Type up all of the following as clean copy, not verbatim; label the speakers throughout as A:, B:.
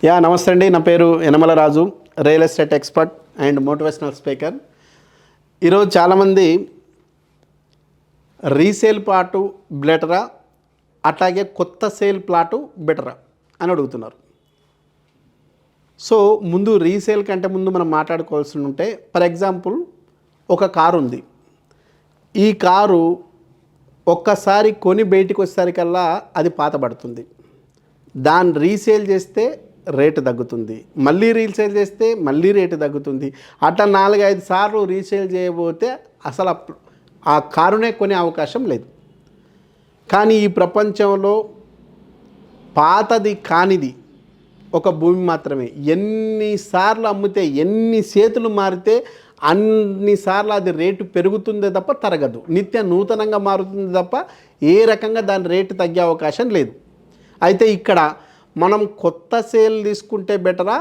A: నమస్తే అండి. నా పేరు Yanamala Raju, real estate expert and motivational speaker. ఈరోజు చాలామంది రీసేల్ ప్లాటు బెటరా, అట్లాగే కొత్త సేల్ ప్లాటు బెటరా అని అడుగుతున్నారు. సో ముందు రీసేల్ కంటే ముందు మనం మాట్లాడుకోవాల్సి ఉంటే, ఫర్ ఎగ్జాంపుల్ ఒక కారు ఉంది. ఈ కారు ఒక్కసారి కొని బయటికి వచ్చేసరికల్లా అది పాతబడుతుంది. దాన్ని రీసేల్ చేస్తే రేటు తగ్గుతుంది, మళ్ళీ రీసేల్ చేస్తే మళ్ళీ రేటు తగ్గుతుంది. అట్లా 4-5 సార్లు రీసేల్ చేయబోతే అసలు ఆ కారునే కొనే అవకాశం లేదు. కానీ ఈ ప్రపంచంలో పాతది కానిది ఒక భూమి మాత్రమే. ఎన్నిసార్లు అమ్మితే, ఎన్ని చేతులు మారితే అన్నిసార్లు అది రేటు పెరుగుతుందే తప్ప తరగదు. నిత్య నూతనంగా మారుతుంది తప్ప ఏ రకంగా దాని రేటు తగ్గే అవకాశం లేదు. అయితే ఇక్కడ మనం కొత్త సేల్ తీసుకుంటే బెటరా,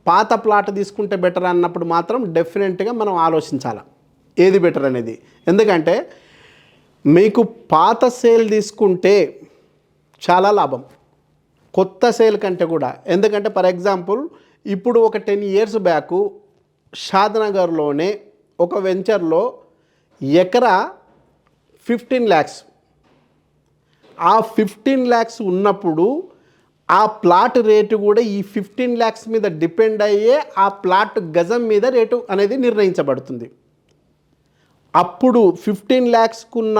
A: పాత ప్లాట్ తీసుకుంటే బెటరా అన్నప్పుడు మాత్రం డెఫినెట్గా మనం ఆలోచించాలి ఏది బెటర్ అనేది. ఎందుకంటే మీకు పాత సేల్ తీసుకుంటే చాలా లాభం కొత్త సేల్ కంటే కూడా. ఎందుకంటే ఫర్ ఎగ్జాంపుల్ ఇప్పుడు ఒక 10 years బ్యాకు షాద్నగర్లోనే ఒక వెంచర్లో ఎకరా 15 lakhs. ఆ 15 lakhs ఉన్నప్పుడు ఆ ప్లాట్ రేటు కూడా ఈ 15 lakhs మీద డిపెండ్ అయ్యే ఆ ప్లాట్ గజం మీద రేటు అనేది నిర్ణయించబడుతుంది. అప్పుడు 15 lakhsకున్న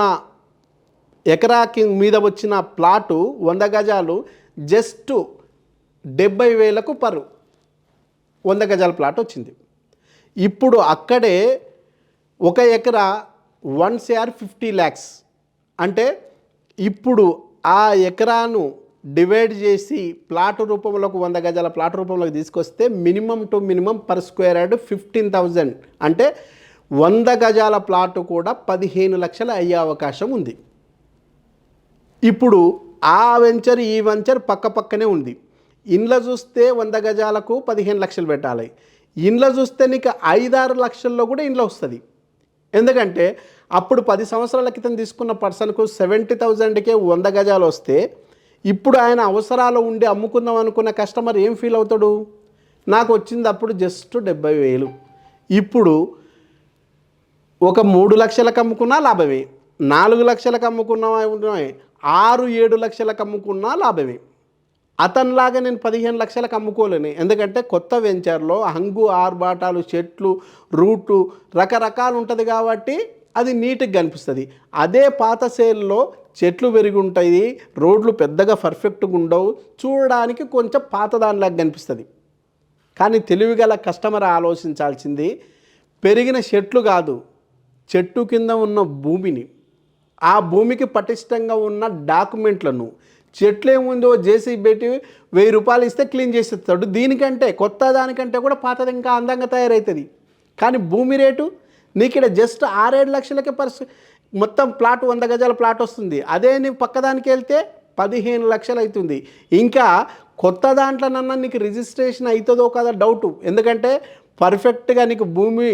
A: ఎకరాకి మీద వచ్చిన ప్లాటు 100 గజాలు జస్ట్ 70,000కు పర్ 100 గజాల ప్లాట్ వచ్చింది. ఇప్పుడు అక్కడే ఒక ఎకరా 1 crore 50 lakhs. అంటే ఇప్పుడు ఆ ఎకరాను డివైడ్ చేసి ప్లాట్ రూపంలోకి 100 గజాల ప్లాట్ రూపంలోకి తీసుకొస్తే minimum to minimum per square yard 15,000. అంటే 100 గజాల ప్లాట్ కూడా 15 లక్షలు అయ్యే అవకాశం ఉంది. ఇప్పుడు ఆ వెంచర్ ఈ వెంచర్ పక్క పక్కనే ఉంది. ఇండ్ల చూస్తే 100 గజాలకు 15 లక్షలు పెట్టాలి. ఇండ్ల చూస్తే నీకు 5-6 లక్షల్లో కూడా ఇండ్ల వస్తుంది. ఎందుకంటే అప్పుడు 10 సంవత్సరాల క్రితం తీసుకున్న పర్సన్కు 70,000కే 100 గజాలు వస్తే, ఇప్పుడు ఆయన అవసరాలు ఉండి అమ్ముకుందాం అనుకున్న కస్టమర్ ఏం ఫీల్ అవుతాడు? నాకు వచ్చింది అప్పుడు జస్ట్ 70,000, ఇప్పుడు ఒక 3 లక్షలకు అమ్ముకున్నా లాభమే, 4 లక్షలకు అమ్ముకున్నా 6-7 లక్షలకు అమ్ముకున్నా లాభమే. అతనిలాగా నేను 15 లక్షలకు అమ్ముకోలేను. ఎందుకంటే కొత్త వెంచర్లో హంగు ఆర్బాటాలు, చెట్లు, రూటు రకరకాలు ఉంటుంది కాబట్టి అది నీట్గా కనిపిస్తుంది. అదే పాత సేల్లో చెట్లు పెరిగి ఉంటాయి, రోడ్లు పెద్దగా పర్ఫెక్ట్గా ఉండవు, చూడడానికి కొంచెం పాత దానిలాగా కనిపిస్తుంది. కానీ తెలివిగల కస్టమర్ ఆలోచించాల్సింది పెరిగిన చెట్లు కాదు, చెట్టు కింద ఉన్న భూమిని, ఆ భూమికి పటిష్టంగా ఉన్న డాక్యుమెంట్లను. చెట్లు ఏముందో జేసీబీ పెట్టి 1000 రూపాయలు ఇస్తే క్లీన్ చేసేస్తాడు. దీనికంటే కొత్త దానికంటే కూడా పాతది ఇంకా అందంగా తయారవుతుంది. కానీ భూమి రేటు నీకు ఇక్కడ జస్ట్ 6-7 లక్షలకే మొత్తం ప్లాట్ 100 గజాల ప్లాట్ వస్తుంది. అదే నీకు పక్కదానికి వెళ్తే 15 లక్షలు అవుతుంది. ఇంకా కొత్త దాంట్లోనన్నా నీకు రిజిస్ట్రేషన్ అవుతుందో కదా డౌటు. ఎందుకంటే పర్ఫెక్ట్గా నీకు భూమి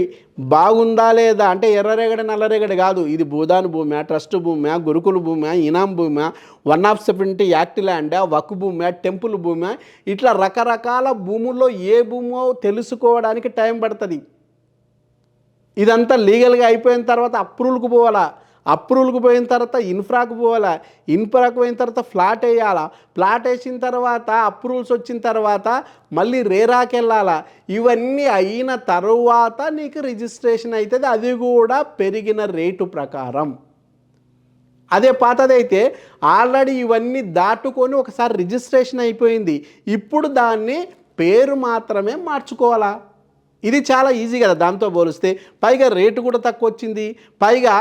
A: బాగుందా లేదా అంటే ఎర్రరేగడి నల్లరేగడి కాదు, ఇది భూదాన్ భూమి, ట్రస్ట్ భూమి, గురుకుల భూమి, ఇనాం భూమి, 1/70 యాక్ట్ ల్యాండ్, వక్ఫ్ భూమి, టెంపుల్ భూమి, ఇట్లా రకరకాల భూముల్లో ఏ భూమో తెలుసుకోవడానికి టైం పడుతుంది. ఇదంతా లీగల్గా అయిపోయిన తర్వాత అప్రూవల్కి పోవాలా, అప్రూవల్కి పోయిన తర్వాత ఇన్ఫ్రాకు పోవాలా, ఇన్ఫ్రాకు పోయిన తర్వాత ఫ్లాట్ వేయాలా, ఫ్లాట్ వేసిన తర్వాత అప్రూవల్స్ వచ్చిన తర్వాత మళ్ళీ రేరాకి వెళ్ళాలా. ఇవన్నీ అయిన తర్వాత నీకు రిజిస్ట్రేషన్ అవుతుంది, అది కూడా పెరిగిన రేటు ప్రకారం. అదే పాతదైతే ఆల్రెడీ ఇవన్నీ దాటుకొని ఒకసారి రిజిస్ట్రేషన్ అయిపోయింది, ఇప్పుడు దాన్ని పేరు మాత్రమే మార్చుకోవాలా. ఇది చాలా ఈజీ కదా దాంతో పోలిస్తే. పైగా రేటు కూడా తక్కువ వచ్చింది. పైగా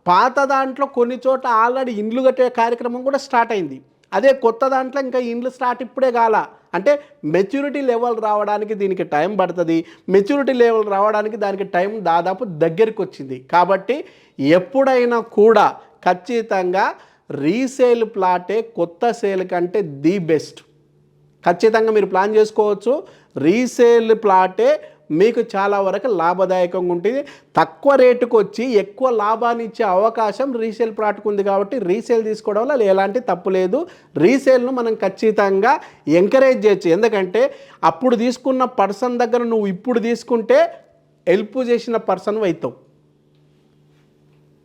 A: పాత దాంట్లో కొన్ని చోట్ల ఆల్రెడీ ఇండ్లు కట్టే కార్యక్రమం కూడా స్టార్ట్ అయింది. అదే కొత్త దాంట్లో ఇంకా ఇండ్లు స్టార్ట్ ఇప్పుడే కాల. అంటే మెచ్యూరిటీ లెవెల్ రావడానికి దీనికి టైం పడుతుంది. మెచ్యూరిటీ లెవెల్ రావడానికి దానికి టైం దాదాపు దగ్గరికి వచ్చింది. కాబట్టి ఎప్పుడైనా కూడా ఖచ్చితంగా రీసేల్ ప్లాటే కొత్త సేల్ కంటే ది బెస్ట్. ఖచ్చితంగా మీరు ప్లాన్ చేసుకోవచ్చు. రీసేల్ ప్లాటే మీకు చాలా వరకు లాభదాయకంగా ఉంటుంది. తక్కువ రేటుకు వచ్చి ఎక్కువ లాభాన్ని ఇచ్చే అవకాశం రీసేల్ ప్లాట్కు ఉంది కాబట్టి రీసేల్ తీసుకోవడం వల్ల ఎలాంటి తప్పు లేదు. రీసేల్ను మనం ఖచ్చితంగా ఎంకరేజ్ చేయొచ్చు. ఎందుకంటే అప్పుడు తీసుకున్న పర్సన్ దగ్గర నువ్వు ఇప్పుడు తీసుకుంటే హెల్ప్ చేసిన పర్సన్ అవుతావు.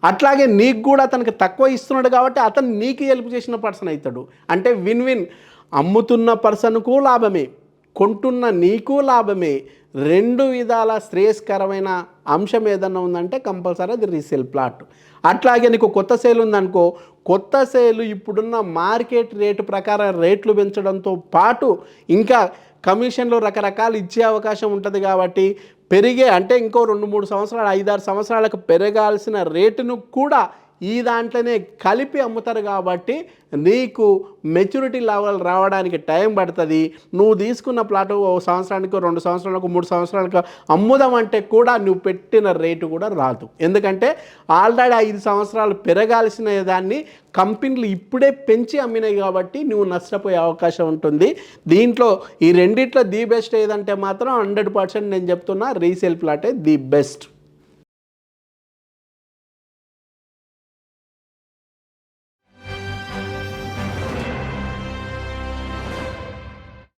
A: అట్లాగే నీకు కూడా అతనికి తక్కువ ఇస్తున్నాడు కాబట్టి అతను నీకు హెల్ప్ చేసిన పర్సన్ అవుతాడు. అంటే విన్ విన్. అమ్ముతున్న పర్సన్కు లాభమే, కొంటున్న నీకు లాభమే. రెండు విధాల శ్రేయస్కరమైన అంశం ఏదన్నా ఉందంటే కంపల్సరీ అది రీసేల్ ప్లాట్. అట్లాగే నీకు కొత్త సేల్ ఉందనుకో, కొత్త సేలు ఇప్పుడున్న మార్కెట్ రేటు ప్రకారం రేట్లు పెంచడంతో పాటు ఇంకా కమిషన్లు రకరకాలు ఇచ్చే అవకాశం ఉంటుంది కాబట్టి పెరిగే అంటే ఇంకో 2-3 సంవత్సరాలు 5-6 సంవత్సరాలకు పెరగాల్సిన రేటును కూడా ఈ దాంట్లోనే కలిపి అమ్ముతారు కాబట్టి నీకు మెచ్యూరిటీ లెవెల్ రావడానికి టైం పడుతుంది. నువ్వు తీసుకున్న ప్లాట్ సంవత్సరానికి 2 సంవత్సరాలకు 3 సంవత్సరాలకు అమ్ముదాం అంటే కూడా నువ్వు పెట్టిన రేటు కూడా రాదు. ఎందుకంటే ఆల్రెడీ 5 సంవత్సరాలు పెరగాల్సిన దాన్ని కంపెనీలు ఇప్పుడే పెంచి అమ్మినాయి కాబట్టి నువ్వు నష్టపోయే అవకాశం ఉంటుంది. దీంట్లో ఈ రెండిట్లో ది బెస్ట్ ఏదంటే మాత్రం 100% నేను చెప్తున్నా రీసేల్ ప్లాటే ది బెస్ట్.